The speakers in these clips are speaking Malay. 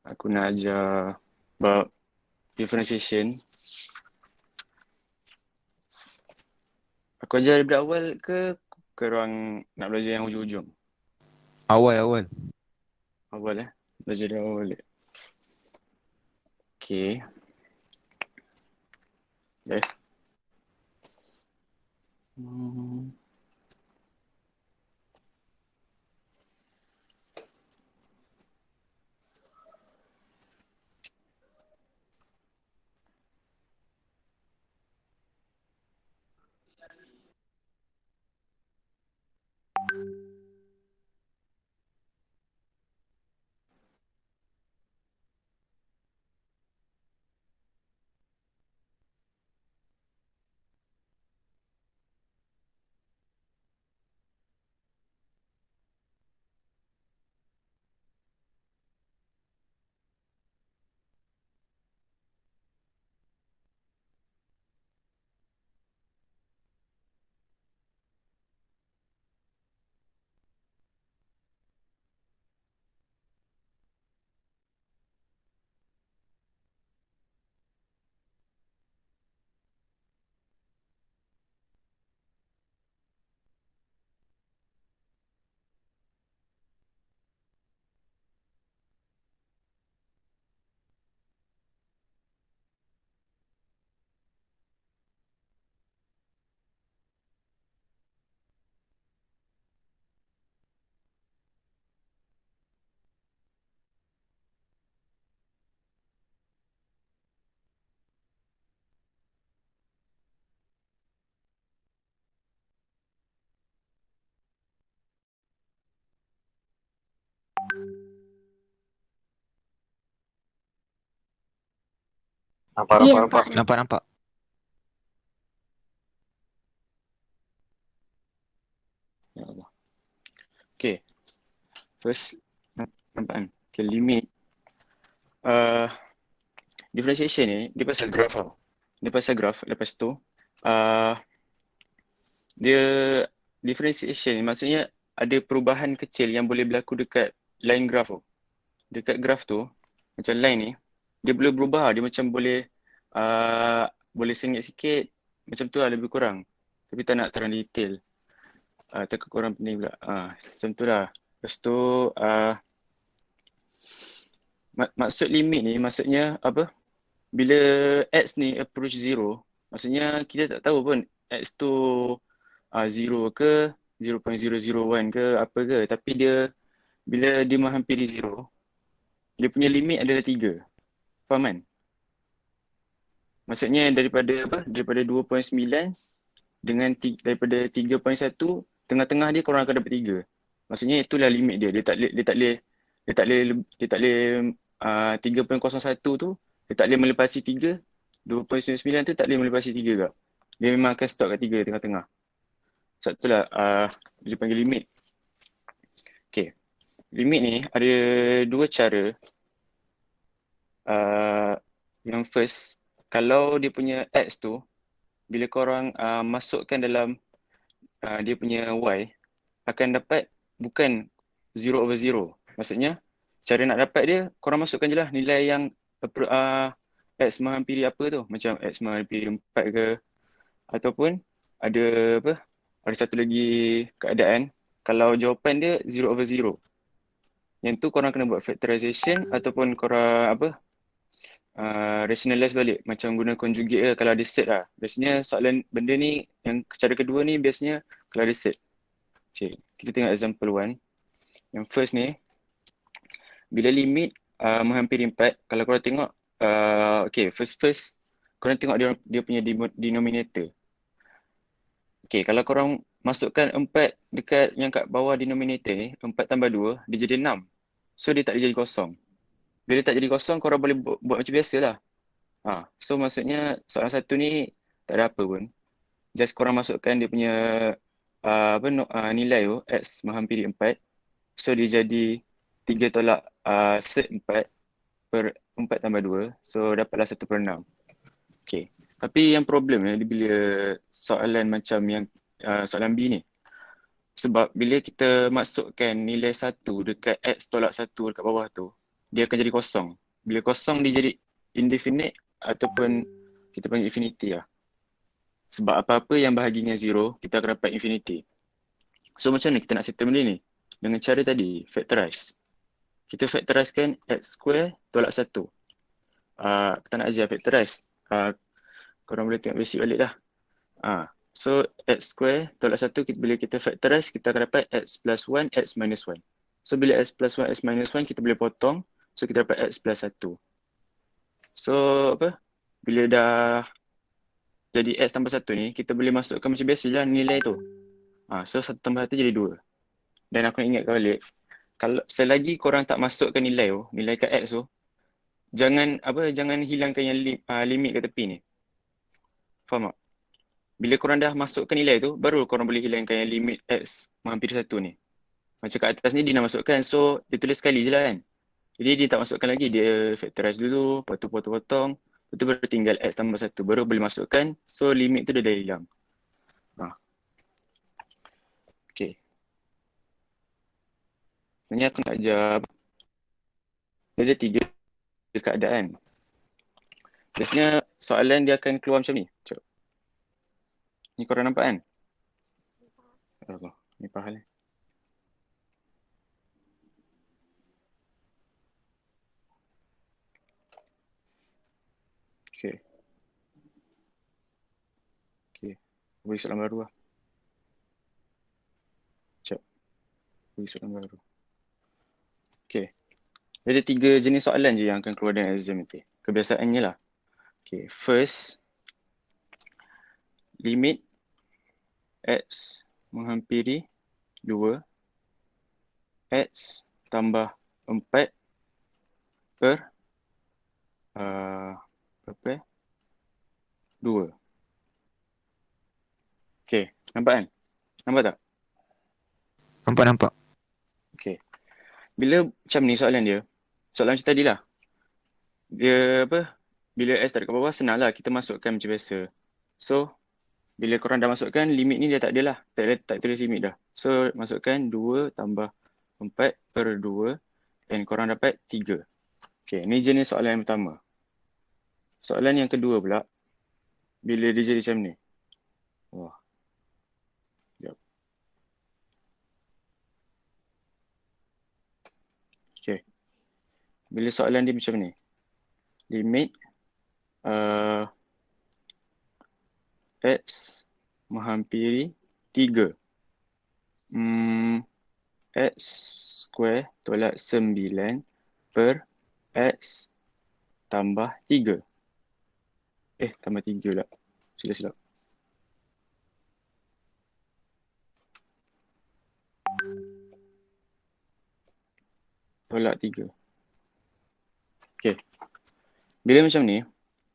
Aku nak ajar bab differentiation. Aku ajar daripada awal ke korang nak belajar yang hujung-hujung? Awal-awal. Awal belajar dari awal balik. Okay. Hmm. Nampak, Ya, nampak. Nampak. Ya Allah. Okay. First, nampak kan? Okay, limit. Differentiation ni, dia pasal graph tau. Dia pasal graph. Lepas tu, dia differentiation ni maksudnya ada perubahan kecil yang boleh berlaku dekat line graph tu. Dekat graph tu, macam line ni, dia boleh berubah. Dia macam boleh sengit sikit. Macam tu lah lebih kurang. Tapi tak nak terang detail. Takut korang pening pula. Macam tu lah. Lepas tu, maksud limit ni maksudnya apa? Bila x ni approach zero, maksudnya kita tak tahu pun x tu 0 ke 0.001 ke apa ke. Tapi dia bila dia menghampiri zero, dia punya limit adalah 3. Faham kan? Maksudnya daripada apa? Daripada 2.9 dengan daripada 3.1, tengah-tengah dia korang akan dapat 3. Maksudnya itulah limit dia. Dia tak boleh 3.01 tu dia tak boleh melepasi 3. 2.99 tu tak boleh melepasi 3 kak. Dia memang akan stop kat 3 tengah-tengah. Sebab itulah dia panggil limit. Okay. Limit ni ada dua cara. Yang first, kalau dia punya x tu bila korang masukkan dalam dia punya y, akan dapat bukan 0/0. Maksudnya, cara nak dapat dia, korang masukkan je lah nilai yang x menghampiri apa tu. Macam x menghampiri 4 ke. Ataupun ada apa? Ada satu lagi keadaan, kalau jawapan dia 0/0. Yang tu korang kena buat factorization ataupun korang rationalize balik. Macam guna conjugate ke kalau ada set lah. Biasanya soalan benda ni, yang cara kedua ni biasanya kalau ada set. Okay, kita tengok example 1. Yang first ni, bila limit menghampiri 4, kalau korang tengok, okay, first, korang tengok dia punya denominator. Okay, kalau korang masukkan 4 dekat yang kat bawah denominator ni, 4 tambah 2, dia jadi 6. So, dia tak boleh jadi kosong. Bila tak jadi kosong, korang boleh buat macam biasa lah. So, maksudnya soalan satu ni tak ada apa pun. Just korang masukkan dia punya nilai tu, x menghampiri 4. So, dia jadi 3 tolak set 4 per 4 tambah 2. So, dapatlah 1/6. Okay. Tapi yang problem ni bila soalan macam yang soalan B ni. Sebab bila kita masukkan nilai 1 dekat x tolak 1 dekat bawah tu, dia akan jadi kosong. Bila kosong dia jadi indefinite ataupun kita panggil infinity lah. Sebab apa-apa yang bahagi dengan zero, kita akan dapat infinity. So macam mana kita nak settle benda ni? Dengan cara tadi, factorize. Kita factorizekan x square tolak 1. Kita nak ajar factorize. Korang boleh tengok basic balik dah. So x square tolak 1, bila kita factorize, kita akan dapat x plus 1, x minus 1. So bila x plus 1, x minus 1, kita boleh potong. So kita dapat x plus 1. So apa? Bila dah jadi x tambah 1 ni, kita boleh masukkan macam biasa je nilai tu. So 1 tambah 1 jadi 2. Dan aku nak ingatkan balik, kalau selagi korang tak masukkan nilai tu, nilai kat x tu, jangan hilangkan yang limit kat tepi ni. Faham tak? Bila korang dah masukkan nilai tu, baru korang boleh hilangkan yang limit x menghampiri 1 ni. Macam kat atas ni dia nak masukkan, so dia tulis sekali je lah kan. Jadi dia tak masukkan lagi, dia factorize dulu, lepas tu potong-potong, lepas tu baru tinggal x tambah 1, baru boleh masukkan, so limit tu dia dah hilang. Okay. Sebenarnya aku nak ajar, dia ada 3 keadaan. Biasanya soalan dia akan keluar macam ni. Cuk. Ni korang nampak kan? Allah, ni pahal ni. Okay. Beri soalan baru lah. Beri soalan baru. Okay. Ada 3 jenis soalan je yang akan keluar dalam exam nanti. Kebiasaannya lah. Okay. First, limit x menghampiri 2 x tambah 4 per berapa 2. Okay, nampak kan? Nampak tak? Nampak. Okay. Bila macam ni soalan dia, soalan macam tadi lah. Dia apa? Bila x tak dekat bawah, senang lah kita masukkan macam biasa. So, bila korang dah masukkan, limit ni dia tak ada lah. Tak tulis limit dah. So, masukkan 2 tambah 4 per 2 dan korang dapat 3. Okay, ni jenis soalan yang pertama. Soalan yang kedua pula, bila dia jadi macam ni. Wah. Sekejap. Okay. Bila soalan dia macam ni. Limit x menghampiri 3. X square tolak 9 per x tambah 3. Tambah 3 pula. Silap. Tolak 3. Okay. Bila macam ni,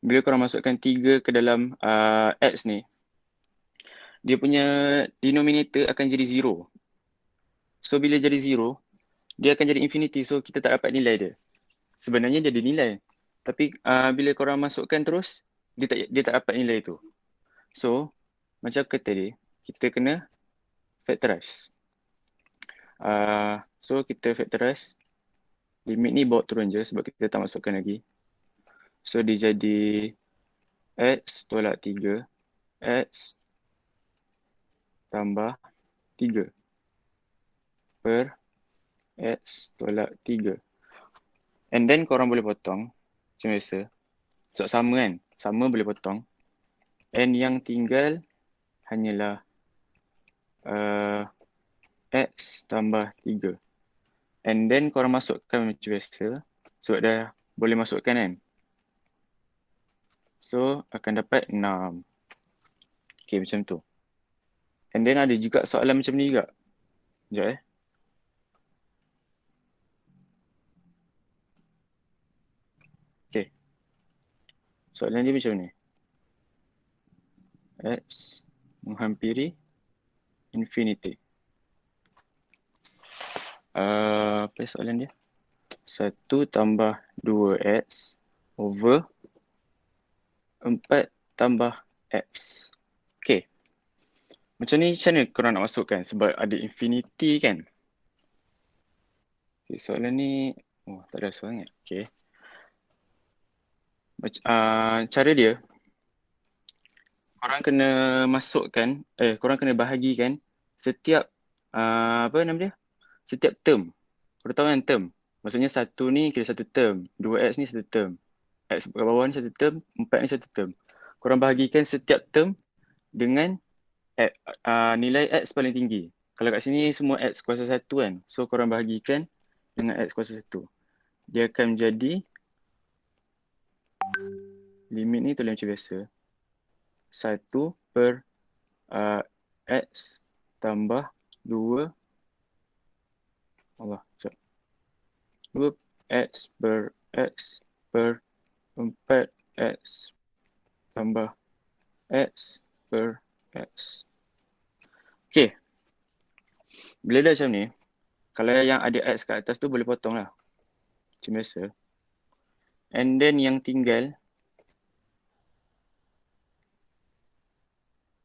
bila korang masukkan 3 ke dalam x ni, dia punya denominator akan jadi 0. So bila jadi 0, dia akan jadi infinity. So kita tak dapat nilai dia. Sebenarnya dia ada nilai. Tapi bila korang masukkan terus, dia tak dapat nilai tu. So, macam kata tadi, kita kena factorize. So kita factorize. Limit ni bawa turun je sebab kita tak masukkan lagi. So dia jadi x tolak 3. X tambah 3 per x tolak 3. And then korang boleh potong macam biasa. Sebab sama kan? Sama boleh potong. And yang tinggal hanyalah x tambah 3. And then korang masukkan macam biasa. Sebab dah boleh masukkan kan? So akan dapat 6. Okay, macam tu. And then ada juga soalan macam ni juga. Sekejap Okay. Soalan dia macam ni. X menghampiri infinity. Apa soalan dia? 1 tambah 2x over 4 tambah x. Okay. Macam ni macam mana korang nak masukkan? Sebab ada infinity kan? Okay, soalan ni Oh, tak ada sangat. Okay. Cara dia, korang kena masukkan, korang kena bahagikan setiap, apa nama dia? Setiap term. Korang tahu kan term? Maksudnya satu ni kira satu term, 2x ni satu term. X kat bawah ni satu term, 4 ni satu term. Korang bahagikan setiap term dengan nilai X paling tinggi. Kalau kat sini semua X kuasa 1 kan. So korang bahagikan dengan X kuasa 1. Dia akan menjadi, limit ni tulis macam biasa. 1 per X tambah 2. Allah, sekejap. 2 X per X per 4X tambah X per X. Okay. Bila dah macam ni, kalau yang ada X kat atas tu boleh potong lah. Macam biasa. And then yang tinggal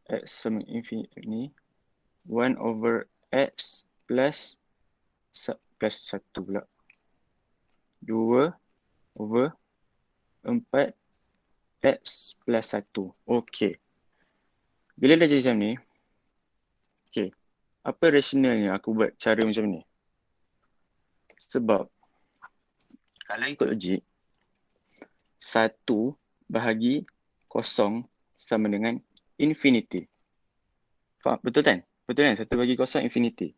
X sama infinity ni 1 over X plus 1 pula. 2 over 4 X plus 1. Okay. Bila dah jadi macam ni, okay, apa rationalnya aku buat cara macam ni? Sebab kalau ikut logik, 1 bahagi 0 sama dengan infinity. Faham? Betul kan? Betul kan? 1 bahagi 0 infinity.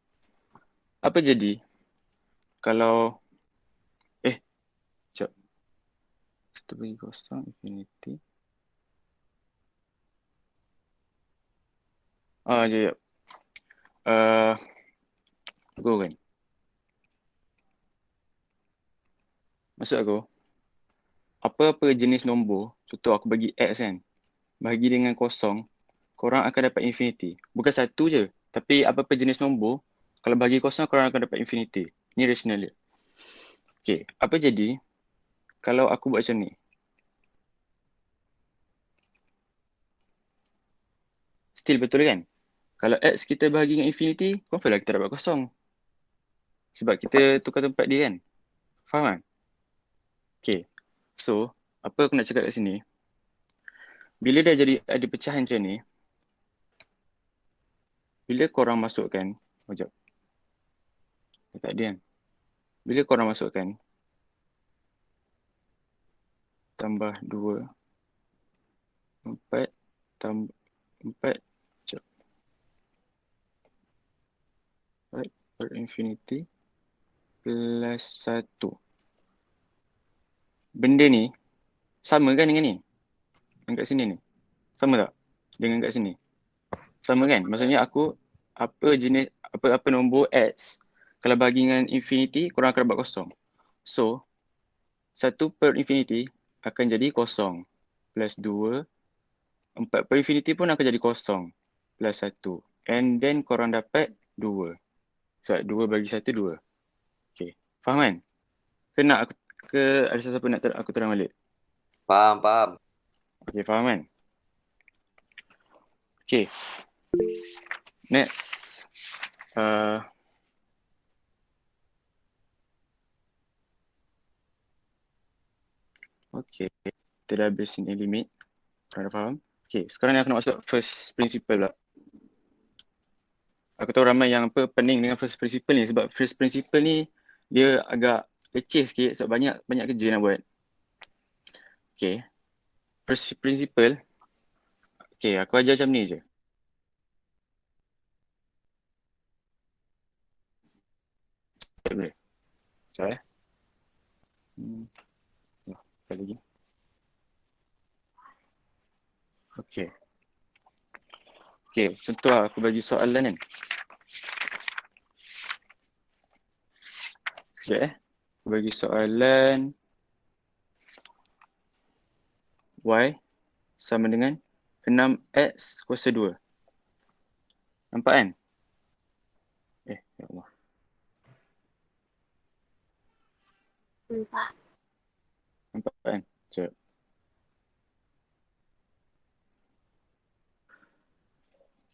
Apa jadi kalau sekejap. 1 bahagi 0 infinity. Sekejap. Aku kan. Maksud aku, apa-apa jenis nombor, contoh aku bagi X kan, bahagi dengan 0, korang akan dapat infinity. Bukan satu je, tapi apa-apa jenis nombor, kalau bagi 0, korang akan dapat infinity. Ni rational dia. Okay, apa jadi kalau aku buat macam ni? Still betul kan? Kalau X kita bahagi dengan infinity, confirm lah kita dapat 0. Sebab kita tukar tempat dia kan? Faham kan? Okay, so apa aku nak cakap kat sini? Bila dah jadi ada pecahan macam ni, bila korang masukkan, sekejap. Tak ada kan? Bila korang masukkan, tambah 2, 4, tambah 4, sekejap. 4 per infinity plus 1. Benda ni sama kan dengan ni? Yang kat sini ni? Sama tak? Dengan kat sini? Sama kan? Maksudnya aku, apa nombor X, kalau bagi dengan infinity, korang akan dapat 0. So, 1 per infinity akan jadi 0. Plus 2, 4 per infinity pun akan jadi 0. Plus 1. And then korang dapat 2. Sebab 2 bagi 1, 2. Okay. Faham kan? Ada siapa nak aku terang balik? Faham. Okay, faham kan? Okay. Next. Okay. Kita dah habis ni limit. Korang dah faham? Okay. Sekarang ni aku nak masuk first principle pula. Aku tahu ramai yang pening dengan first principle ni sebab first principle ni dia agak leceh sikit sebab banyak kerja nak buat. Okay. First principle. Okay, aku ajar macam ni je. Boleh. Sekejap sekali lagi. Okay. Okay, contoh lah aku bagi soalan kan. Sekejap Aku bagi soalan Y sama dengan 6X kuasa 2. Nampak kan? Ya Allah. Nampak kan? Sekejap.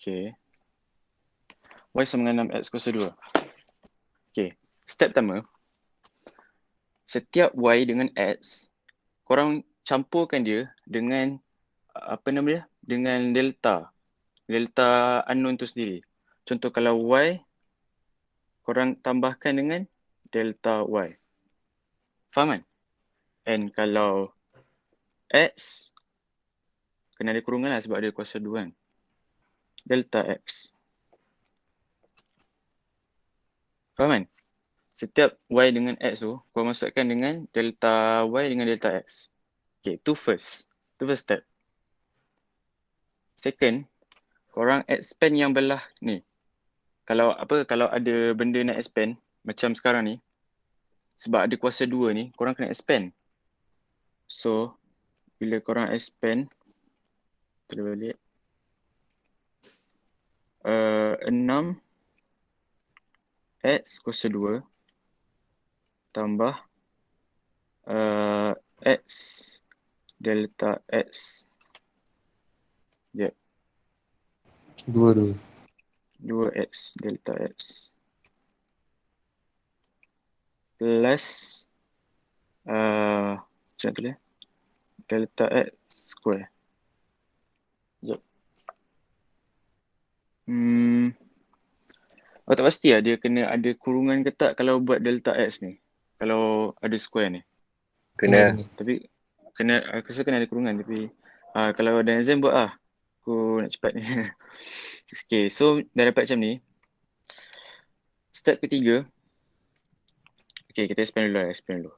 Okay. Y sama dengan 6X kuasa 2. Okay. Step pertama. setiap Y dengan X, korang campurkan dia dengan apa nama dia? Dengan delta. Delta unknown tu sendiri. Contoh kalau Y, korang tambahkan dengan delta Y. Faham kan? And kalau X, kena ada kurungan lah sebab ada kuasa 2 kan. Delta X. Faham kan? Setiap Y dengan X tu, korang masukkan dengan delta Y dengan delta X. Okay, tu first. Tu first step. Second, korang expand yang belah ni. Kalau ada benda nak expand, macam sekarang ni, sebab ada kuasa 2 ni, korang kena expand. So, bila korang expand, kita balik. 6 X kuasa 2 tambah X delta X. Ya, 2X delta X. Plus macam tu lah. Delta X square. Sekejap. Tak pasti lah dia kena ada kurungan ke tak kalau buat delta X ni. Kalau ada square ni. Kena. Tapi aku rasa kena ada kurungan tapi kalau ada exam buat lah. Aku nak cepat ni. Okay, so dah dapat macam ni. Step ketiga. Okay, kita expand dulu.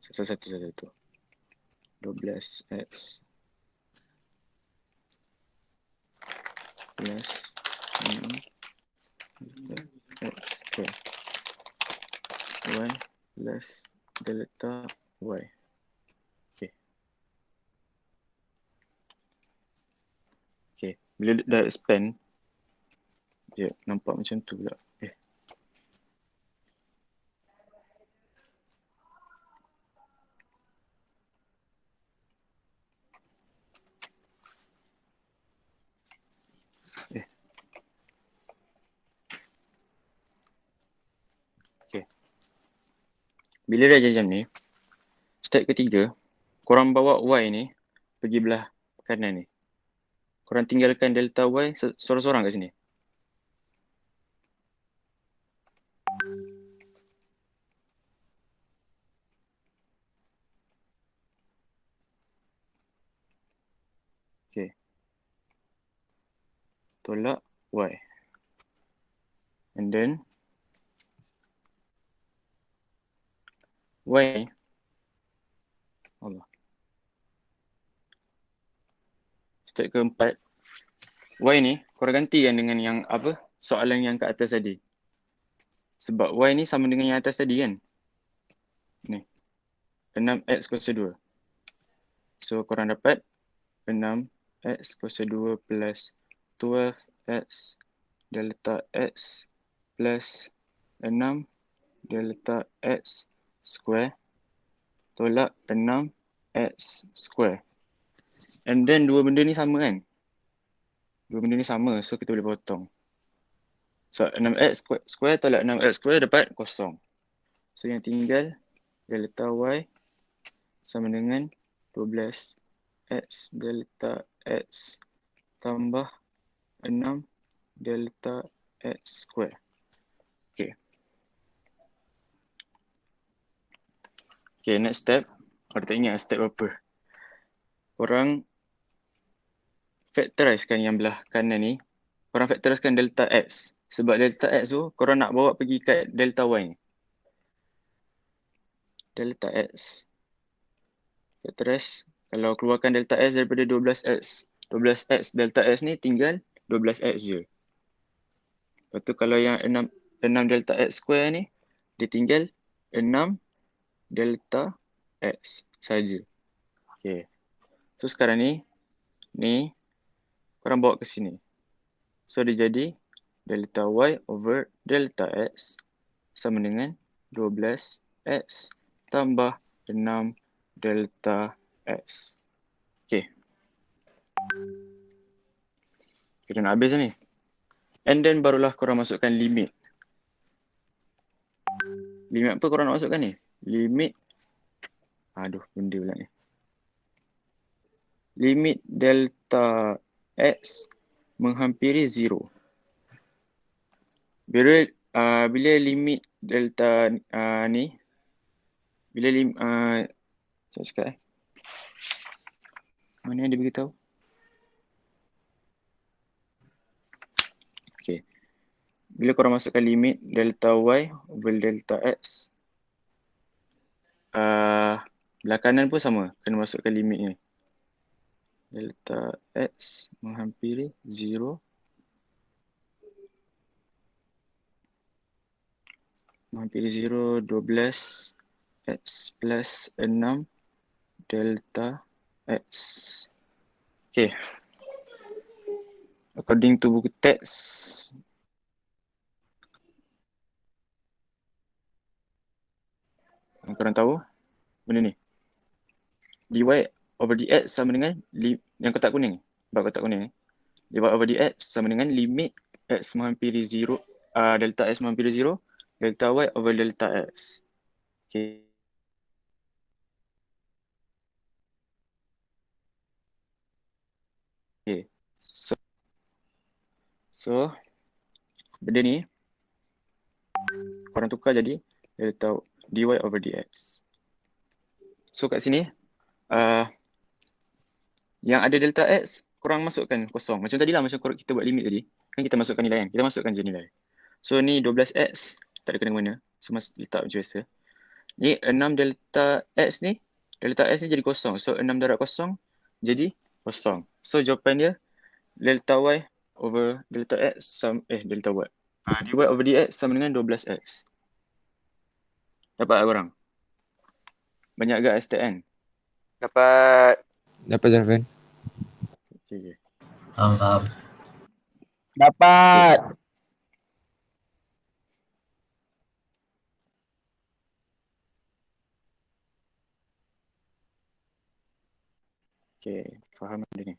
Satu. 12X plus 6X square 1 plus delta Y. Okay. Bila dah expand, dia nampak macam tu pula. Okay. Bila dah macam ni, step ketiga, korang bawa Y ni pergi belah kanan ni. Korang tinggalkan delta Y sorang-sorang kat sini. Okay. Tolak Y. And then Y. Allah. Step keempat. Y ni korang gantikan dengan yang apa? Soalan yang kat atas tadi. Sebab Y ni sama dengan yang atas tadi kan? Ni. 6X kuasa 2. So korang dapat 6X kuasa 2 plus 12X delta X plus 6 delta X square tolak 6X square. And then dua benda ni sama kan? Dua benda ni sama, so kita boleh potong. So 6X square tolak 6X square dapat kosong. So yang tinggal delta Y sama dengan 12X delta X tambah 6 delta X square. Okay. Okay, next step. Korang tak ingat step apa? Korang factorizekan yang belah kanan ni. Korang factorizekan delta X. Sebab delta X tu, korang nak bawa pergi kat delta Y ni. Delta X. Factorize. Kalau keluarkan delta X daripada 12X. 12X delta X ni tinggal 12X je. Lepas tu kalau yang 6 delta X square ni, dia tinggal 6 delta X saja. Okay. So sekarang ni korang bawa ke sini. So dia jadi delta Y over delta X sama dengan 12X tambah 6 delta X. Okay. Kita nak habis ni. And then barulah korang masukkan limit. Limit apa korang nak masukkan ni? limit, aduh benda pula ni. Limit delta X menghampiri 0. Bila limit delta ni, bila saya cakap mana yang dia beritahu? Okay. Bila korang masukkan limit delta Y over delta X, belah kanan pun sama, kena masukkan limit ni. Delta X menghampiri 0. Menghampiri 0, 12 X plus 6 delta X. Okay. According to buku teks, korang tahu benda ni. Dy over dx sama dengan yang kotak kuning. Bab kotak kuning. Dy over dx sama dengan limit x menghampiri 0, delta x menghampiri 0, delta y over delta x. Okay. Okay. So benda ni korang tukar jadi delta dy over dx. So kat sini yang ada delta x korang masukkan kosong. Macam tadi lah, macam kita buat limit tadi. Kan kita masukkan nilai kan? Kita masukkan je nilai. So ni 12x, tak ada kena-mengena. So letak macam biasa. Ni 6 delta x ni jadi kosong. So 6 darab kosong jadi kosong. So jawapan dia delta y over delta x delta y. Dy over dx sama dengan 12x. Dapat tak korang? Banyak agak STN? Dapat. Dapat Zarfan. Okay. Faham. Dapat. Okay, faham benda ni.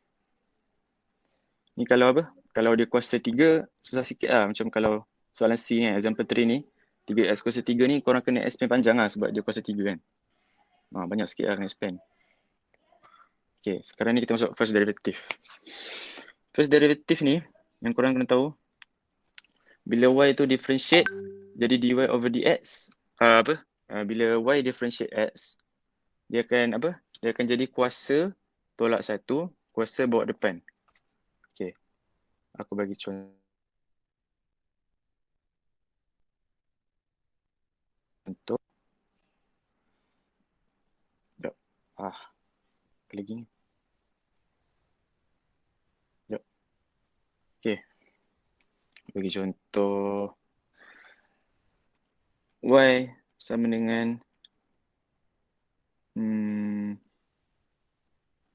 Ni kalau apa? Kalau dia kuasa 3, susah sikit lah. Macam kalau soalan C ni, example 3 ni, 3x kuasa 3 ni, korang kena expand panjang lah sebab dia kuasa 3 kan. Banyak sikit lah kena expand. Okay, sekarang ni kita masuk first derivative. First derivative ni, yang korang kena tahu, bila y tu differentiate, jadi dy over dx, bila y differentiate x, dia akan apa? Dia akan jadi kuasa tolak 1, kuasa bawa depan. Okay, aku bagi contoh. Apa lagi ni? Okay, bagi contoh y sama dengan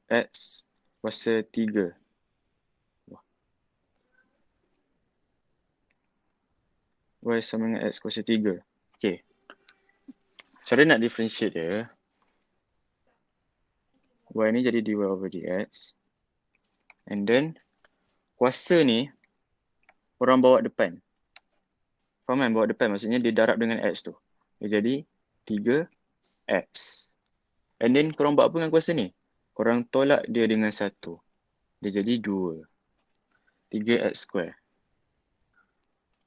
x kuasa 3. Y sama dengan x kuasa 3. Okay, cara nak differentiate dia, y ni jadi dy over dx, and then kuasa ni orang bawa depan. Faham kan? Bawa depan maksudnya dia darab dengan x tu. Dia jadi 3x. And then korang buat apa dengan kuasa ni? Korang tolak dia dengan 1. Dia jadi 2. 3x square.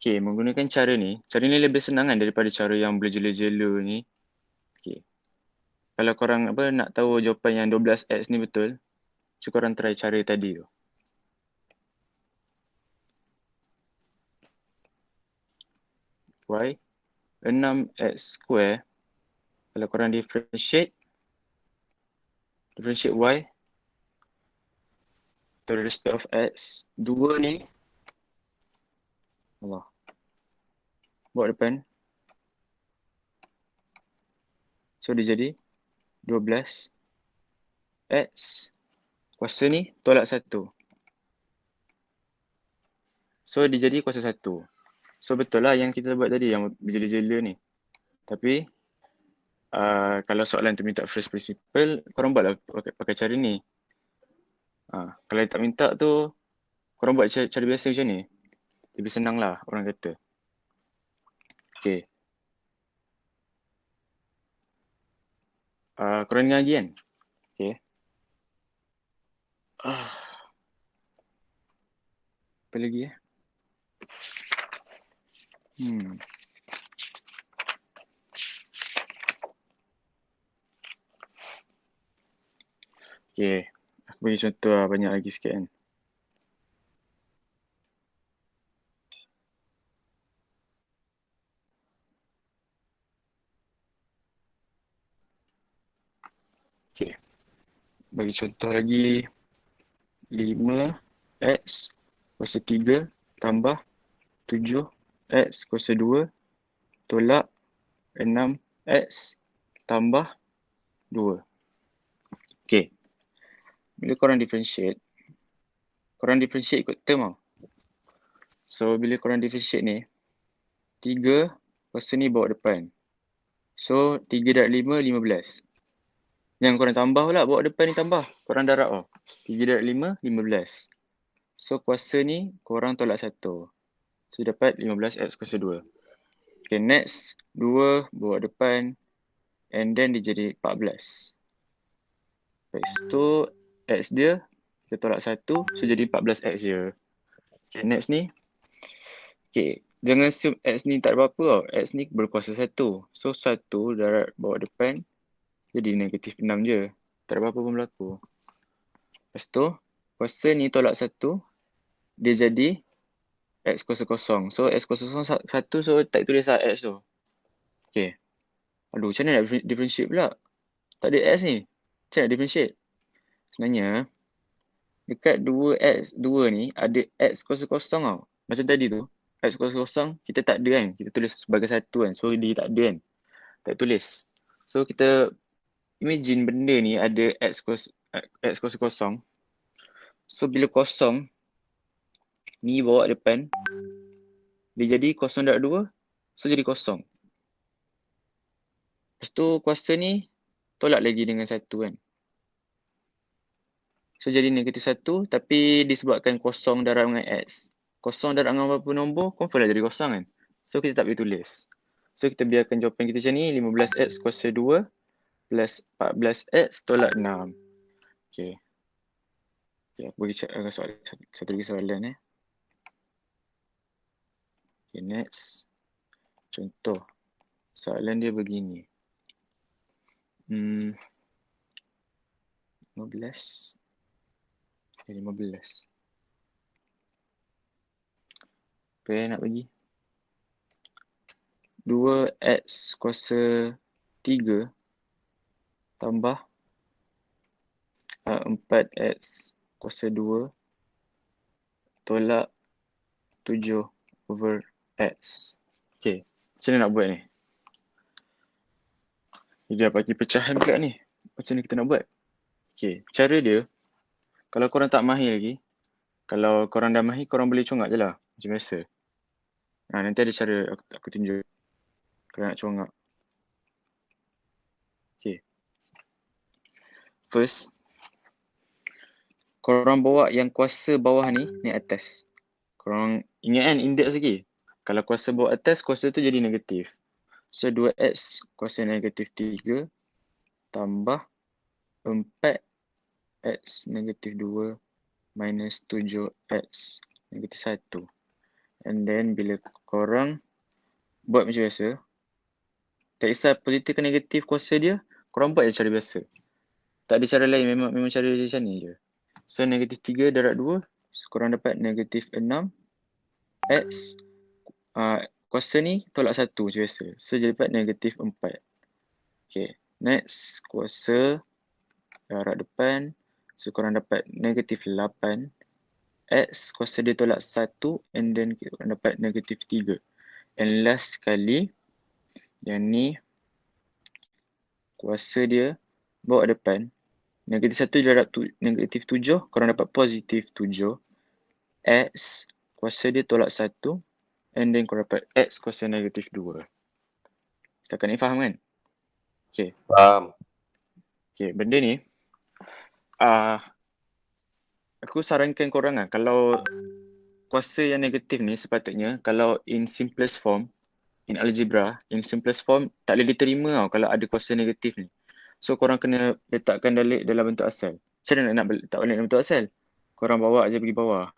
Okay, menggunakan cara ni lebih senang kan daripada cara yang berjela-jela ni. Okay. Kalau korang nak tahu jawapan yang 12x ni betul, so korang try cara tadi tu. Y 6x square, kalau korang differentiate y to the respect of x, 2 ni Allah bawa depan, so dia jadi 12x kuasa ni tolak 1, so dia jadi kuasa 1. So betul lah yang kita buat tadi yang berjela-jela ni. Tapi kalau soalan tu minta first principle, korang buatlah pakai cara ni. Kalau tak minta tu, korang buat cara biasa macam ni. Lebih senang lah orang kata. Okay. Korang dengar lagi kan? Okay. Apa lagi Okay. Aku bagi contoh lah, banyak lagi sikit kan. Okay. Bagi contoh lagi. 5x kuasa 3 tambah 7x kuasa 2 tolak 6x tambah 2. Okay. Bila korang differentiate ikut term tau. So, bila korang differentiate ni, 3 kuasa ni bawa depan. So, 3 darab 5, 15. Yang korang tambah pula, bawa depan ni tambah. Korang darab tau. 3 darab 5, 15. So, kuasa ni korang tolak 1. So, dapat 15x kuasa 2. Okay, next. 2 bawa depan. And then dia jadi 14. Lepas tu, x dia, kita tolak 1. So, jadi 14x je. Okay, next ni. Okay, jangan assume x ni tak ada apa-apa tau. X ni berkuasa 1. So, 1 darab bawa depan. Jadi negatif 6 je. Tak ada apa-apa pun berlaku. Lepas tu, kuasa ni tolak 1. Dia jadi x kuasa kosong. So, x kuasa kosong 1. So, tak tulis lah x tu. Okay. Aduh, macam mana nak differentiate pula? Tak ada x ni. Macam nak differentiate? Sebenarnya, dekat 2x 2 ni ada x kuasa kosong tau. Macam tadi tu, x kuasa kosong kita tak ada kan. Kita tulis sebagai 1 kan. So, dia tak ada kan. Tak tulis. So, kita imagine benda ni ada x kuasa kosong. So, bila kosong, ni bawa depan, dia jadi kosong darab 2. So, jadi kosong. Lepas tu, kuasa ni tolak lagi dengan 1 kan. So, jadi negatif 1. Tapi disebabkan kosong darab dengan x. Kosong darab dengan apa-apa nombor, confirm lah jadi kosong kan. So, kita tak boleh tulis. So, kita biarkan jawapan kita macam ni. 15x kuasa 2 plus 14x tolak 6. Okay. Okay, aku bagi satu lagi soalan Okay, next. Contoh. Soalan dia begini. 15. 15. Apa yang nak bagi? 2x kuasa 3 tambah 4x kuasa 2 tolak 7 over x. Okay, macam mana nak buat ni? Dia bagi pecahan pula ni. Macam mana kita nak buat? Okay, cara dia, kalau korang tak mahir lagi, kalau korang dah mahir, korang boleh congak je lah. Macam biasa. Nanti ada cara aku tunjuk. Kalau nak congak. Okay. First, korang bawa yang kuasa bawah ni atas. Korang ingat kan index lagi? Kalau kuasa bawa atas, kuasa tu jadi negatif. So 2x kuasa negatif 3 tambah 4x negatif 2 minus 7x negatif 1. And then bila korang buat macam biasa, tak kisah positif ke negatif kuasa dia, korang buat je cara biasa. Tak ada cara lain, memang cara dia macam ni je. So negatif 3 darab 2, so, korang dapat negatif 6 x. Kuasa ni tolak 1 macam biasa. So jadi dapat negatif 4. Okay, next kuasa darab depan. So korang dapat negatif 8 x. Kuasa dia tolak 1 and then korang dapat negatif 3. And last sekali, yang ni kuasa dia bawa depan. Negatif 1 darab negatif 7, korang dapat positif 7 x. Kuasa dia tolak 1 and then korang dapat x kuasa negatif 2. Setakat ni faham kan? Okay. Faham. Okay, benda ni aku sarankan korang lah, kalau kuasa yang negatif ni sepatutnya kalau in simplest form, in algebra, in simplest form tak boleh diterima tau kalau ada kuasa negatif ni. So korang kena letakkan dalik dalam bentuk asal. Macam mana nak letak balik dalam bentuk asal? Korang bawa je pergi bawah.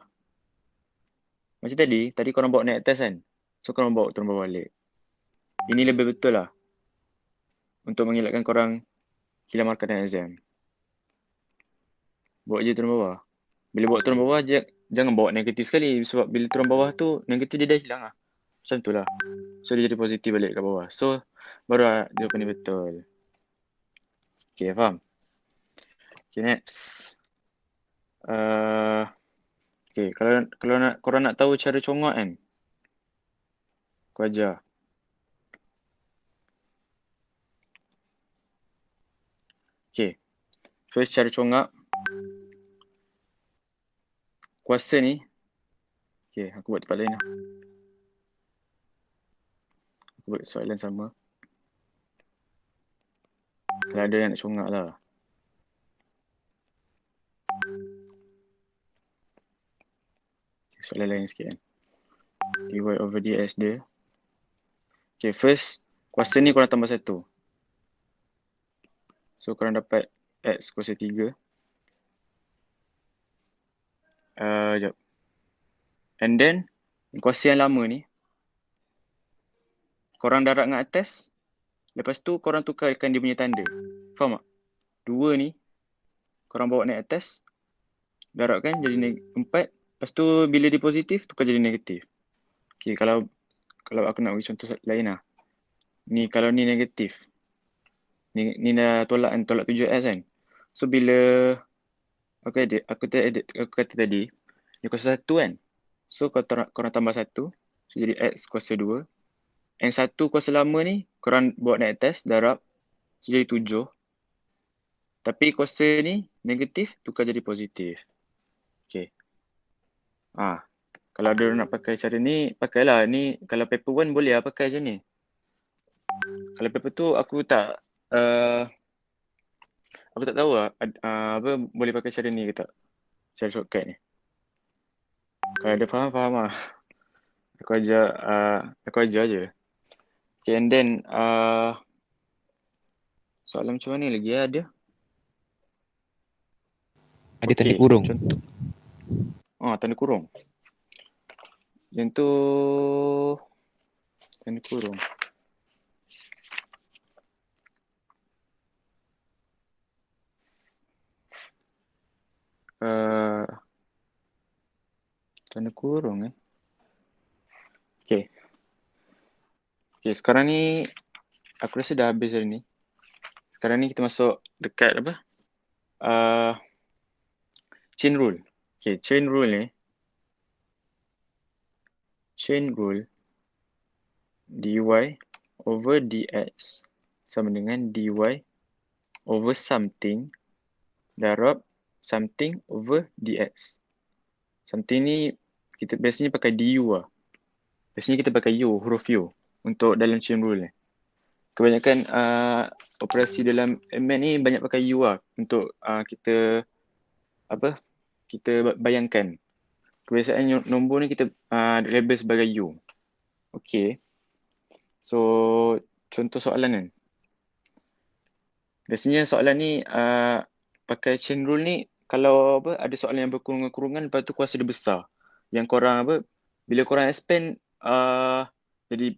Macam tadi korang bawa naik atas kan? So korang bawa turun bawah balik. Ini lebih betul lah untuk mengelakkan korang hilang markah dalam exam. Bawa je turun bawah. Bila bawa turun bawah, jangan bawa negatif sekali. Sebab bila turun bawah tu, negatif dia dah hilang lah. Macam tu lah. So dia jadi positif balik kat bawah. So baru lah jawapan ni betul. Okay, faham? Okay, next. Okay, kalau korang nak tahu cara congak kan, aku ajar. Okay, first cara congak. Kuasa ni. Okay, aku buat tempat lain lah. Aku buat soalan sama. Kalau ada yang nak congak lah. Soalan lain sikit kan. dy over dx dia. Okay, first, kuasa ni korang tambah 1. So, korang dapat x kuasa 3. Sekejap. And then, kuasa yang lama ni, korang darab dengan atas. Lepas tu, korang tukarkan dia punya tanda. Faham tak? 2 ni, korang bawa naik atas. Darabkan jadi 4. Lepas tu, bila dia positif, tukar jadi negatif. Okay, kalau aku nak bagi contoh lain lah. Ni, kalau ni negatif. Ni dah tolak 7x kan. So, bila aku kata tadi, ni kuasa 1 kan. So, korang tambah 1. So, jadi x kuasa 2. And 1 kuasa lama ni, korang bawa naik atas, darab. So, jadi 7. Tapi kuasa ni negatif, tukar jadi positif. Okay. Kalau ada nak pakai cara ni, pakailah. Ni kalau paper 1 boleh lah pakai macam ni. Kalau paper tu aku tak tahu lah apa boleh pakai cara ni ke tak. Cara shortcut ni. Kalau ada faham lah. Aku ajar je. Okay, and then soalan macam mana lagi ada? Ada tanda kurung. Contoh. Tanda kurung. Yang tu tanda kurung. Tanda kurung Okay. Okay, sekarang ni aku rasa dah habis hari ni. Sekarang ni kita masuk dekat apa? Chain rule. Okay, chain rule ni. Chain rule dy over dx sama dengan dy over something darab something over dx. Something ni kita biasanya pakai du lah. Biasanya kita pakai u, huruf u untuk dalam chain rule ni. Kebanyakan operasi dalam MN ni banyak pakai u lah untuk kita bayangkan. Kebiasaan nombor ni kita label sebagai u. Okay. So, contoh soalan kan. Biasanya soalan ni pakai chain rule ni kalau ada soalan yang berkurungan-kurungan lepas tu kuasa dia besar. Yang korang bila korang expand jadi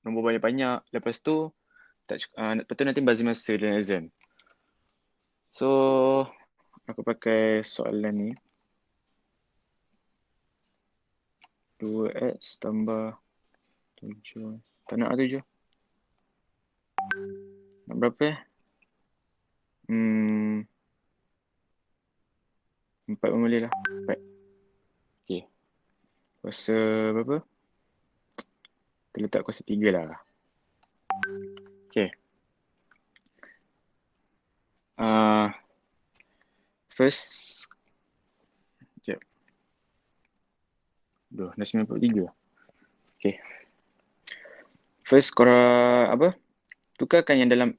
nombor banyak-banyak. Lepas tu nanti bazir masa dalam exam. So, aku pakai soalan ni. 2x tambah 7. Tak nak 7. Nak berapa 4 pun boleh lah. 4. Okay. Kuasa berapa? Kita letak kuasa 3 lah. Okay. First. Sekejap. Dah 93. Okay. First korang tukarkan yang dalam,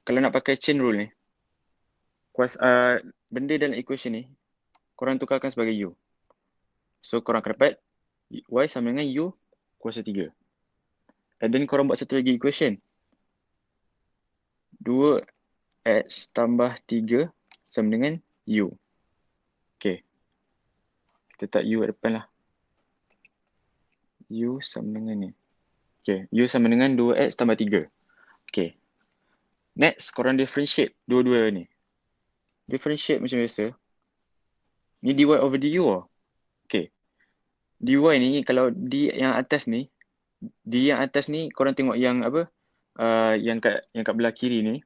kalau nak pakai chain rule ni, benda dalam equation ni korang tukarkan sebagai u. So korang akan dapat y sama dengan u kuasa 3. And then korang buat satu lagi equation. 2 X tambah 3 sama dengan U. Okay. Kita tak U kat depan lah. U sama dengan ni. Okay. U sama dengan 2X tambah 3. Okay. Next, korang differentiate dua-dua ni. Differentiate macam biasa. Ni dy over du lah. Okay. dy ni kalau di yang atas ni, korang tengok yang apa? Yang kat belah kiri ni.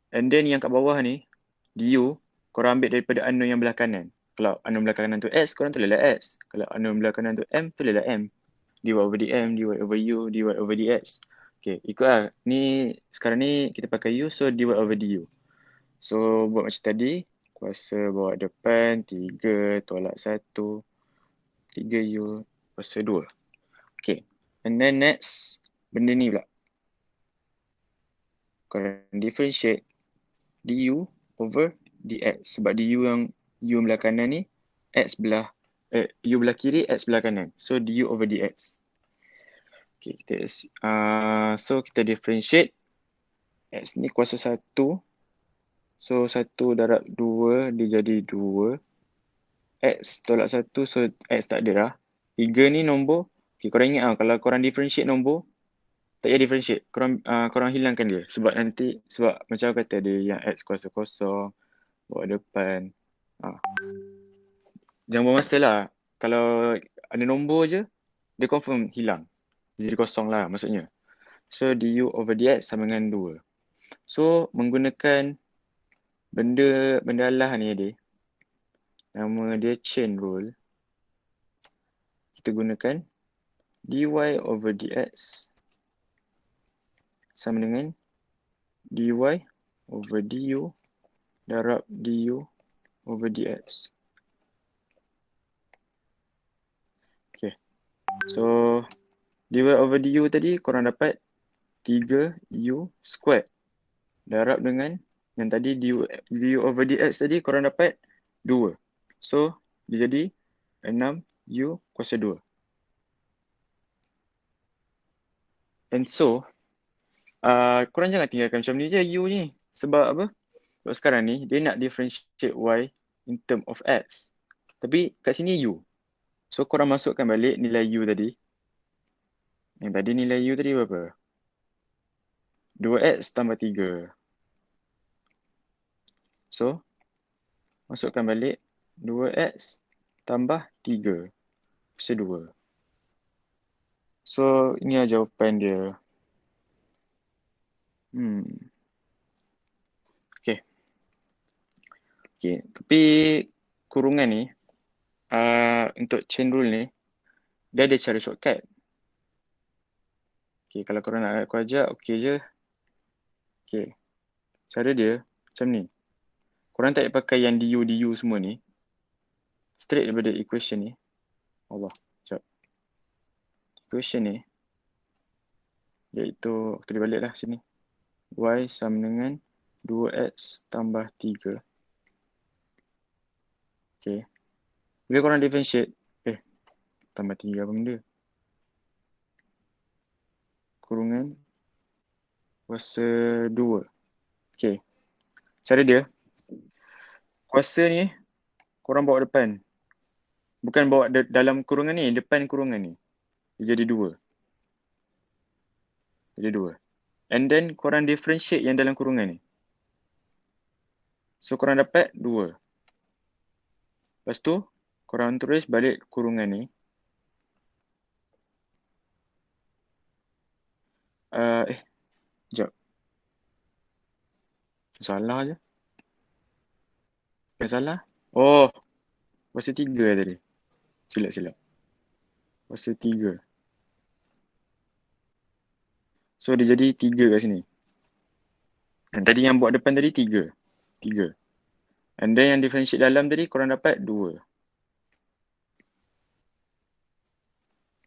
And then yang kat bawah ni, du, korang ambil daripada unknown yang belah kanan. Kalau unknown belah kanan tu x, korang tulislah x. Kalau unknown belah kanan tu m, tulislah m. dy over dm, dy over u, dy over dx. Okay, ikutlah. Ni, sekarang ni kita pakai u, so dy over du. So, buat macam tadi, kuasa bawa depan, 3 tolak 1, 3u, kuasa 2. Okay, and then next, benda ni pula. Korang differentiate du over dx. Sebab du yang u belah kanan ni, u belah kiri, x belah kanan. So, du over dx. Okay, so kita differentiate. X ni kuasa 1. So, 1 darab 2, dia jadi 2. X tolak 1, so X tak ada dah. 3 ni nombor. Okay, korang ingat kalau korang differentiate nombor, tak payah differentiate. Korang hilangkan dia. Sebab macam aku kata dia yang X kuasa kosong, bawa depan. Jangan buang masa lah. Kalau ada nombor je, dia confirm hilang. Jadi kosong lah maksudnya. So, du over dx sama dengan 2. So, menggunakan benda Allah ni dia. Nama dia chain rule. Kita gunakan dy over dx sama dengan dy over du darab du over dx. Okay. So, dy over du tadi korang dapat 3u squared darab dengan yang tadi du over dx tadi korang dapat 2. So, dia jadi 6u kuasa 2. And so, korang jangan tinggalkan macam ni je u ni. Sebab apa? Sebab sekarang ni, dia nak differentiate y in term of x. Tapi kat sini u. So, korang masukkan balik nilai u tadi. Yang tadi nilai u tadi berapa? 2x tambah 3. So, masukkan balik 2x tambah 3. Kuasa 2. So, ini adalah jawapan dia. Okay. Tapi kurungan ni, untuk chain rule ni, dia ada cara shortcut. Okay, kalau korang nak aku ajar, okay je. Okay. Cara dia macam ni. Korang tak payah pakai yang du semua ni. Straight daripada equation ni. Allah, sekejap. Equation ni, iaitu, aku tulis balik lah sini. Y sama dengan 2x tambah 3. Okay. Bila korang differentiate, tambah 3 apa benda? Kurungan kuasa 2. Okay. Cara dia, kuasa ni, korang bawa depan. Bukan bawa dalam kurungan ni, depan kurungan ni. Dia jadi 2. Jadi 2. And then korang differentiate yang dalam kurungan ni. So korang dapat 2. Lepas tu korang tulis balik kurungan ni. Sekejap. Salah je. Yang salah? Oh, kuasa 3 tadi. Silap. Kuasa 3. So dia jadi 3 kat sini. Dan tadi yang buat depan tadi 3. 3. And then yang differentiate dalam tadi korang dapat 2.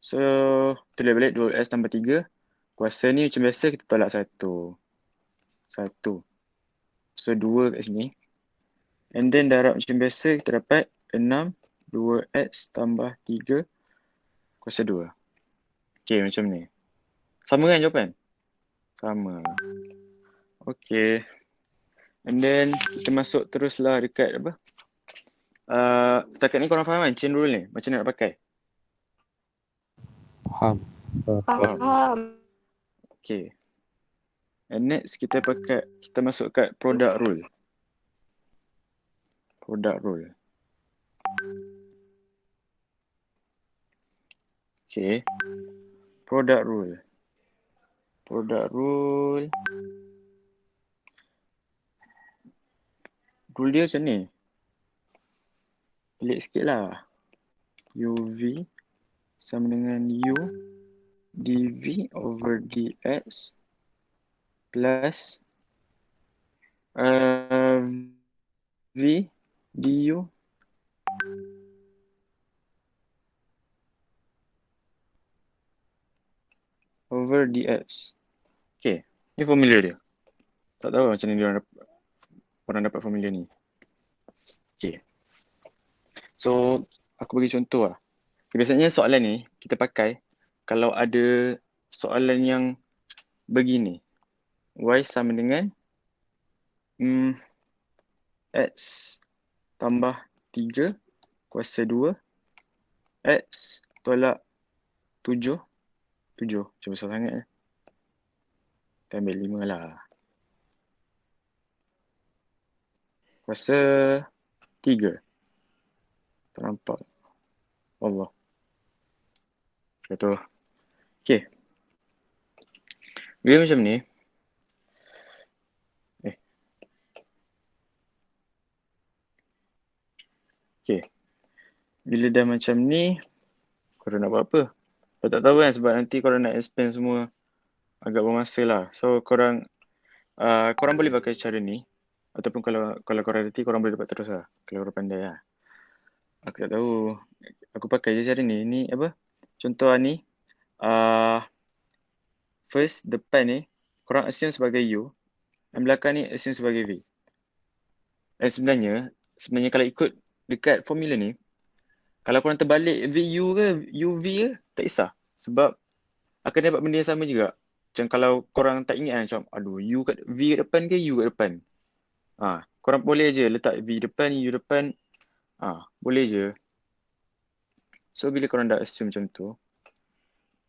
So, tulis balik 2x tambah 3. Kuasa ni macam biasa kita tolak 1. 1. So, 2 kat sini. And then darab macam biasa kita dapat 6. 2x tambah 3. Kuasa 2. Okay, macam ni. Sama kan jawapan? Sama. Okay. And then kita masuk teruslah dekat apa? Setakat ni korang faham kan chain rule ni? Macam mana nak pakai? Faham. Faham. Okay. And next kita masuk kat product rule. Product rule. Okay. Product rule. Product rule. Rule dia macam ni. Pelik sikit lah. UV sama dengan U dV over dx plus V du over dx. Okay, ni formula dia. Tak tahu macam mana orang dapat formula ni. Okay. So, aku bagi contoh lah. Biasanya soalan ni kita pakai kalau ada soalan yang begini. Y sama dengan X tambah 3 kuasa 2 X tolak 7. 7 macam besar sangat ya. Kita ambil 5 lah. Kuasa 3. Tak nampak. Allah. Betul. Okay. Dia macam ni. Okay. Bila dah macam ni, korang nak buat apa? Saya tak tahu kan sebab nanti korang nak expand semua agak bermasa lah. So korang boleh pakai cara ni. Ataupun kalau korang nanti korang boleh dapat terus lah. Kalau korang pandai lah. Aku tak tahu. Aku pakai je cara ni. Ni apa? Contoh ni. First, depan ni. Korang assume sebagai U. Dan belakang ni assume sebagai V. Dan sebenarnya kalau ikut dekat formula ni. Kalau korang terbalik VU ke UV ke, tak kisah. Sebab akan dapat benda yang sama juga. Macam kalau korang tak ingat macam, aduh, V kat depan ke U kat depan. Korang boleh je letak V depan, U depan. Boleh je. So, bila korang dah assume macam tu,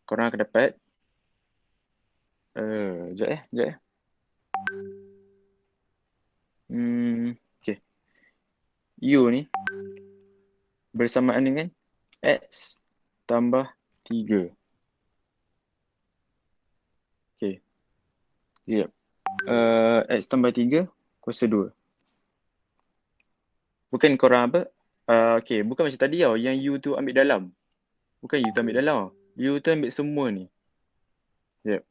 korang akan dapat, sekejap. Okay. U ni bersamaan dengan X tambah 3. Okay. Yep. X tambah 3 kuasa 2. Bukan korang apa? Okay, bukan macam tadi tau. Yang U tu ambil dalam. Bukan U tu ambil dalam tau. U tu ambil semua ni. Yep.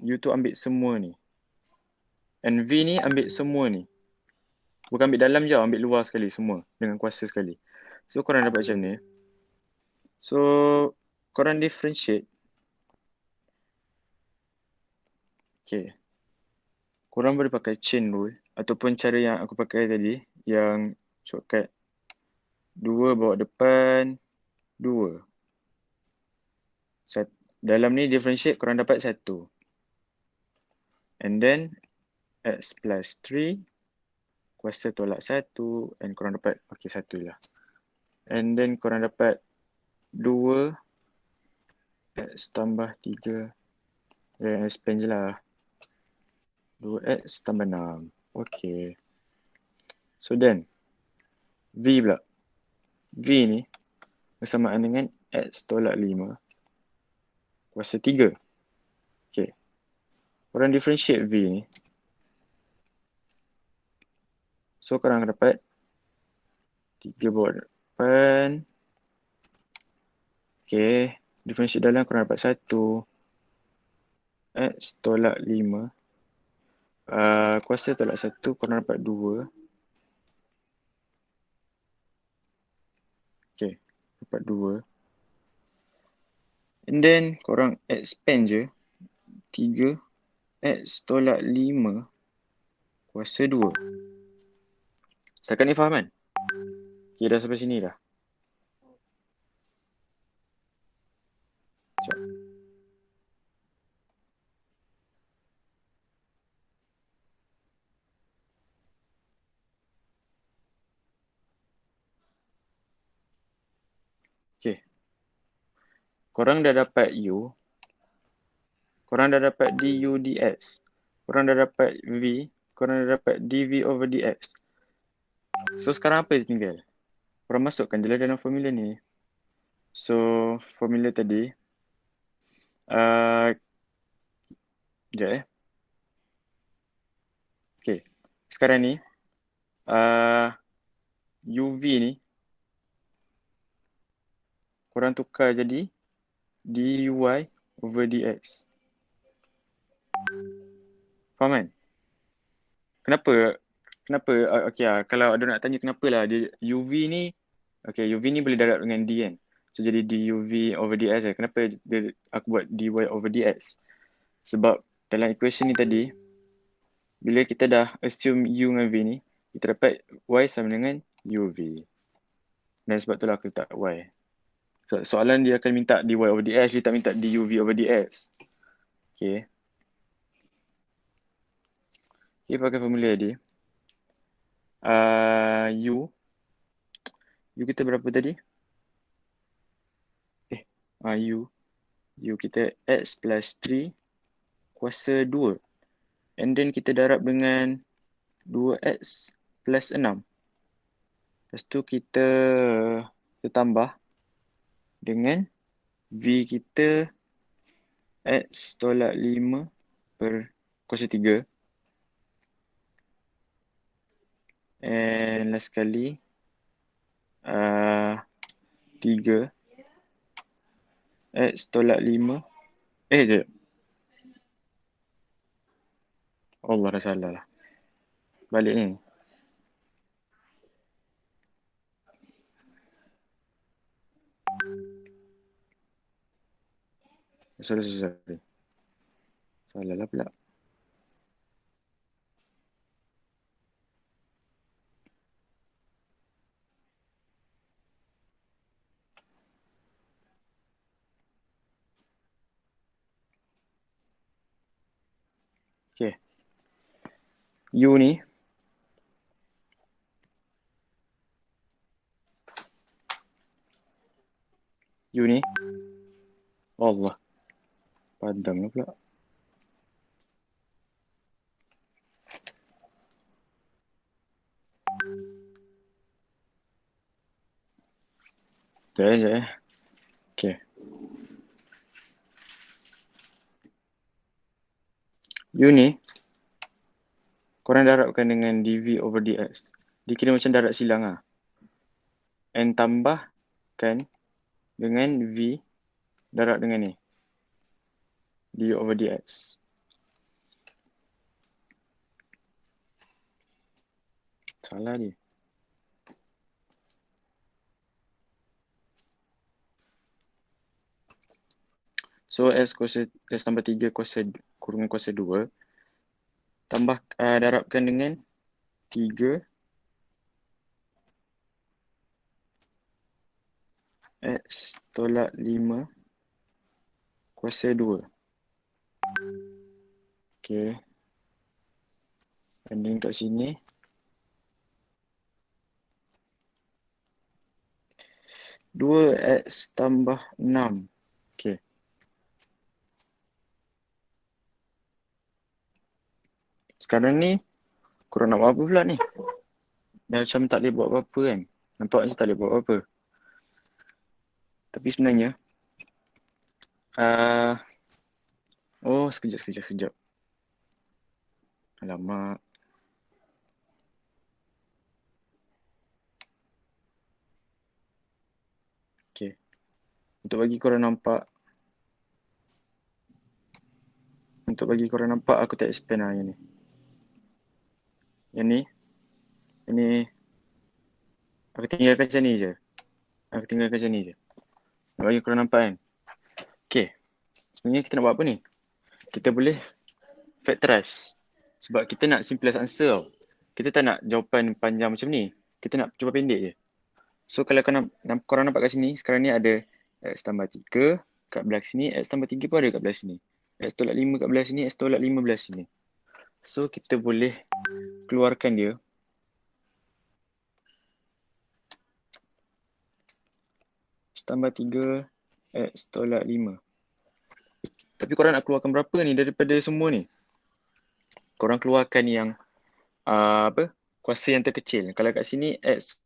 U tu ambil semua ni. And V ni ambil semua ni. Bukan ambil dalam je, ambil luar sekali semua. Dengan kuasa sekali. So, korang dapat macam ni. So, korang differentiate. Okay. Korang boleh pakai chain rule. Ataupun cara yang aku pakai tadi. Yang shortcut. 2 bawa depan. 2. Dalam ni differentiate korang dapat 1. And then X plus 3. Kuasa tolak 1. And korang dapat, okay 1 lah. And then korang dapat 2 X tambah 3. Expand je lah. 2X tambah 6. Okay. So then, V pula. V ni bersamaan dengan X tolak 5. Kuasa 3. Okay. Korang differentiate V ni. So korang akan dapat 3 bawa depan. Okay. Differentiate dalam korang dapat 1. X tolak 5. Kuasa tolak 1 korang dapat 2. Okay. Dapat 2. And then korang expand je. 3 X tolak 5 kuasa 2. Setakat ni faham kan? Okay, dah sampai sini dah. Sekejap. Korang dah dapat U. Korang dah dapat du dx. Korang dah dapat V. Korang dah dapat dv over dx. So sekarang apa yang tinggal? Korang masukkan je lah dalam formula ni. So formula tadi. Sekejap Okay. Sekarang ni. UV ni. Korang tukar jadi dy over dx. Faham kan? Kenapa okay lah, kalau ada nak tanya kenapa lah dia UV ni, okay, UV ni boleh darab dengan D kan. So jadi duv over dx lah. Kenapa aku buat dy over dx? Sebab dalam equation ni tadi, bila kita dah assume U dengan V ni, kita dapat Y sama dengan UV. Dan sebab tu lah aku letak Y. Soalan dia akan minta dy over dx, dia tak minta duv over dx. Okay. Okay, pakai formula dia. U kita berapa tadi? U kita X plus 3 kuasa 2. And then kita darab dengan 2X plus 6. Lepas tu kita tambah dengan V kita X tolak 5 per kuasa 3. And last sekali 3 X tolak 5. Sekejap. Allah dah salah lah. Balik ni. Sorry. Salah lah pula. Okay. U ni. Allah. Padam lah pula. Sekejap. Okay. U ni. Korang darabkan dengan dv over dx. Dia kira macam darab silang lah. And tambahkan dengan V darab dengan ni. D over dx. Salah ni. So S tambah 3 kurungan kuasa 2. Tambah darabkan dengan 3 X tolak 5 kuasa 2. Okay. Banding kat sini. Dua X tambah 6. Okay. Sekarang ni, korang nak buat apa pula ni? Dah macam tak boleh buat apa-apa kan? Nampak macam tak boleh buat apa-apa. Tapi sebenarnya, sekejap. Alamak. Okay. Untuk bagi korang nampak, aku tak expand lah yang ni. Yang ni, aku tinggalkan macam ni je. Nak bagi korang nampak kan? Okay. Sebenarnya kita nak buat apa ni? Kita boleh factorize. Sebab kita nak simplest answer tau. Kita tak nak jawapan panjang macam ni. Kita nak jawapan pendek je. So kalau korang nampak kat sini, sekarang ni ada X tambah 3 kat belah sini, X tambah 3 pun ada kat belah sini. X tolak 5 kat belah sini, X tolak 5 belah sini. So kita boleh keluarkan dia. X tambah 3 X tolak 5. Tapi korang nak keluarkan berapa ni daripada semua ni? Korang keluarkan yang kuasa yang terkecil. Kalau kat sini X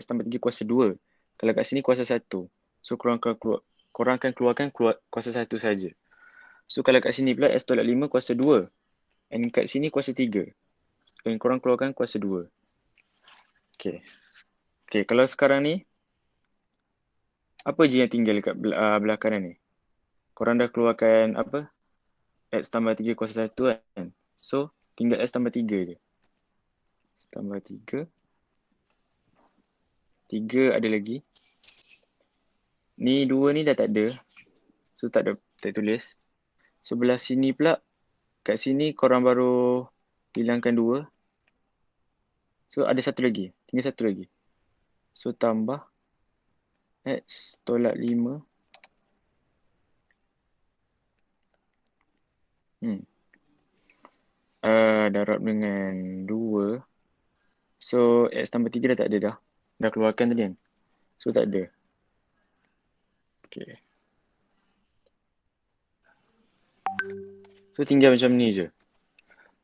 tambah 3 kuasa 2. Kalau kat sini kuasa 1. So korang akan keluarkan kuasa 1 saja. So kalau kat sini pula X tolak 5 kuasa 2. And kat sini kuasa 3. Dan korang keluarkan kuasa 2. Okay. Okay, kalau sekarang ni, apa je yang tinggal dekat belah kanan ni? Korang dah keluarkan apa? X tambah 3 kuasa 1 kan? So, tinggal X tambah 3 je. X tambah 3. 3 ada lagi. Ni 2 ni dah tak ada. So, tak tulis. Sebelah sini pula, kat sini korang baru hilangkan 2. So, ada satu lagi. Tinggal satu lagi. So, tambah X tolak 5. Darab dengan 2. So, X tambah 3 dah tak ada dah. Dah keluarkan tadi kan. So, tak ada. Okay. So, tinggal macam ni je.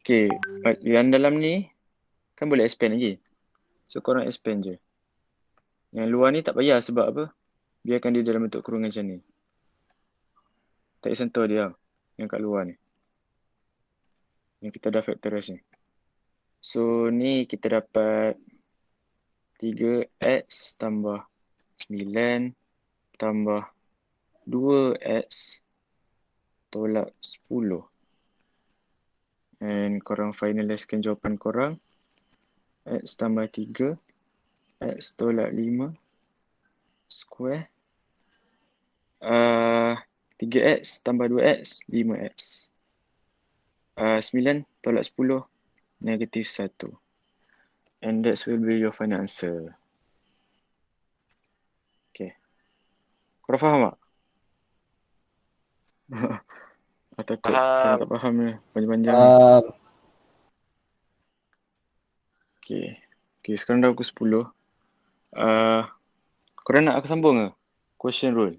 Okay. Yang dalam ni, kan boleh expand lagi. So, korang expand je. Yang luar ni tak payah sebab apa? Biarkan dia dalam bentuk kurungan macam ni. Tak payah sentuh dia. Yang kat luar ni. Yang kita dah factorize ni. So, ni kita dapat 3x tambah 9 tambah 2x tolak 10. And korang finalizekan jawapan korang. X tambah 3 X tolak 5 square 3x tambah 2x 5x 9 tolak 10 negatif 1. And that will be your final answer. Okay. Korang faham tak? Takut korang tak faham ni. Panjang-panjang ni. Okay. Okay, sekarang dah pukul 10. Korang nak aku sambung ke? Question rule.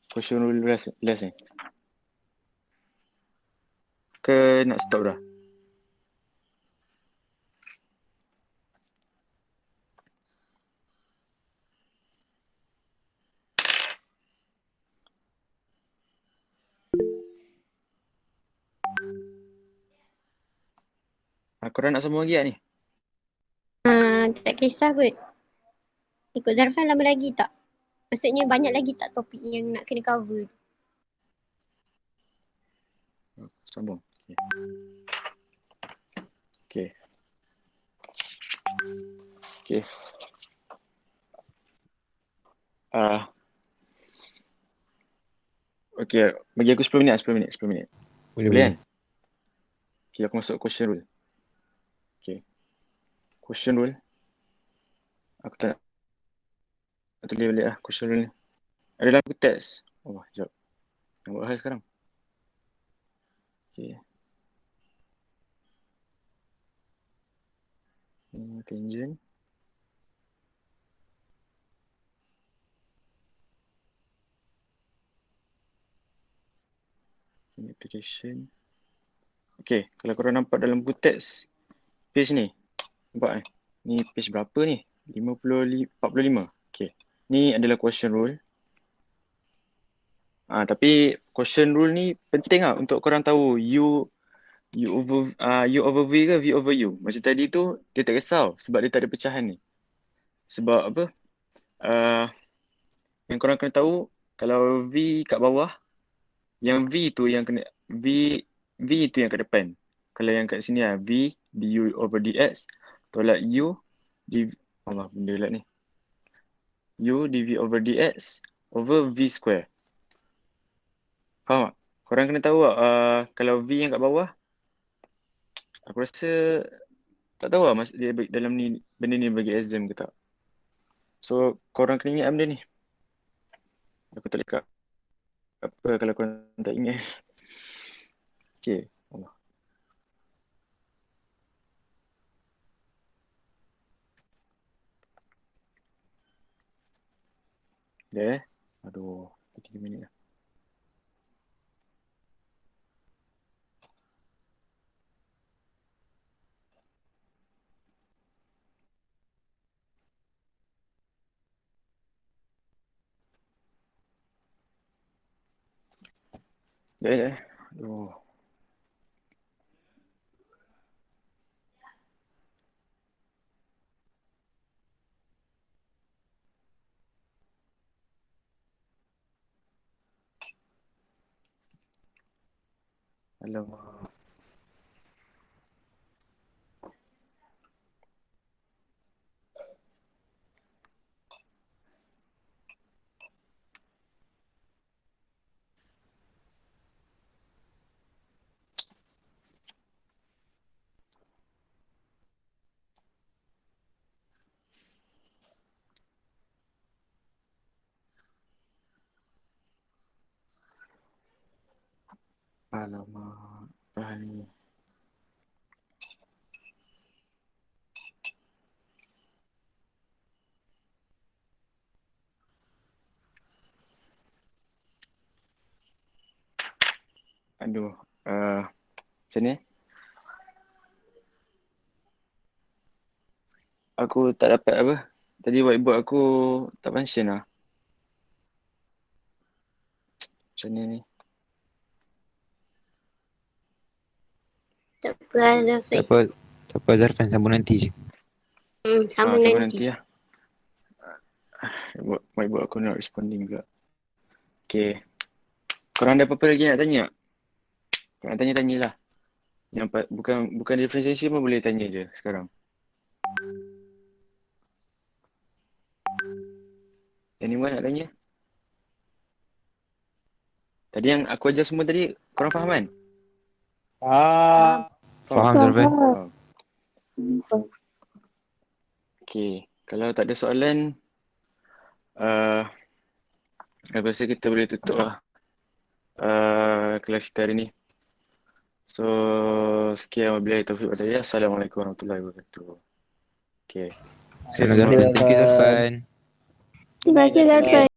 Question rule last ni. Ke nak stop dah? Korang nak sambung lagi tak ni? Tak kisah kot. Ikut Zarfan lama lagi tak? Maksudnya banyak lagi tak topik yang nak kena cover? Sambung. Okay. Okay. Okay, bagi aku 10 minit. Boleh kan? Okay, aku masuk question rule. Okay. Question rule. Aku tak nak tulis balik lah question rule ni. Ada dalam buku teks. Oh, sekejap. Nak buat hal sekarang. Okay. Tangent. Application. Okay, kalau korang nampak dalam buku teks, page ni. Nampak ni page berapa ni? 45. Okay. Ni adalah question rule. Tapi question rule ni penting lah untuk korang tahu U over V ke V over U. Macam tadi tu dia tak risau sebab dia tak ada pecahan ni. Sebab apa? Yang korang kena tahu kalau V kat bawah, yang V tu yang kena V tu yang kat depan. Kalau yang kat sini lah V du over dx tolak U di Allah benda lah ni. U dv over dx over V square. Faham tak? Korang kena tahu kalau V yang kat bawah, aku rasa tak tahu lah dia dalam ni benda ni bagi exam ke tak. So korang kena ingat benda ni. Aku tak lekat apa kalau korang tak ingat. Okay. Allah. Ya. Aduh, 3 minit dah. Ya. Aduh. Alamak. Alamak. Tahan ni. Aduh. Macam ni. Aku tak dapat apa. Tadi whiteboard aku tak function lah. Macam ni. Tak apa lah Tak Zafir. apa, tak apa Zarfan, sambung nanti je. Sambung Sama nanti. nanti lah. Whiteboard aku not responding juga. Okay. Korang ada apa-apa lagi nak tanya? Korang tanya-tanyalah. Bukan differentiation pun boleh tanya je sekarang. Anyone nak tanya? Tadi yang aku ajar semua tadi, korang faham kan? Faham Zarfan? Faham. Okay. Kalau tak ada soalan, aku rasa kita boleh tutup lah kelas kita hari ni. So, sekian wabillahi taufiq wal hidayah. Assalamualaikum warahmatullahi wabarakatuh. Okay. Assalamualaikum. Thank you Zarfan. Terima kasih Zafir.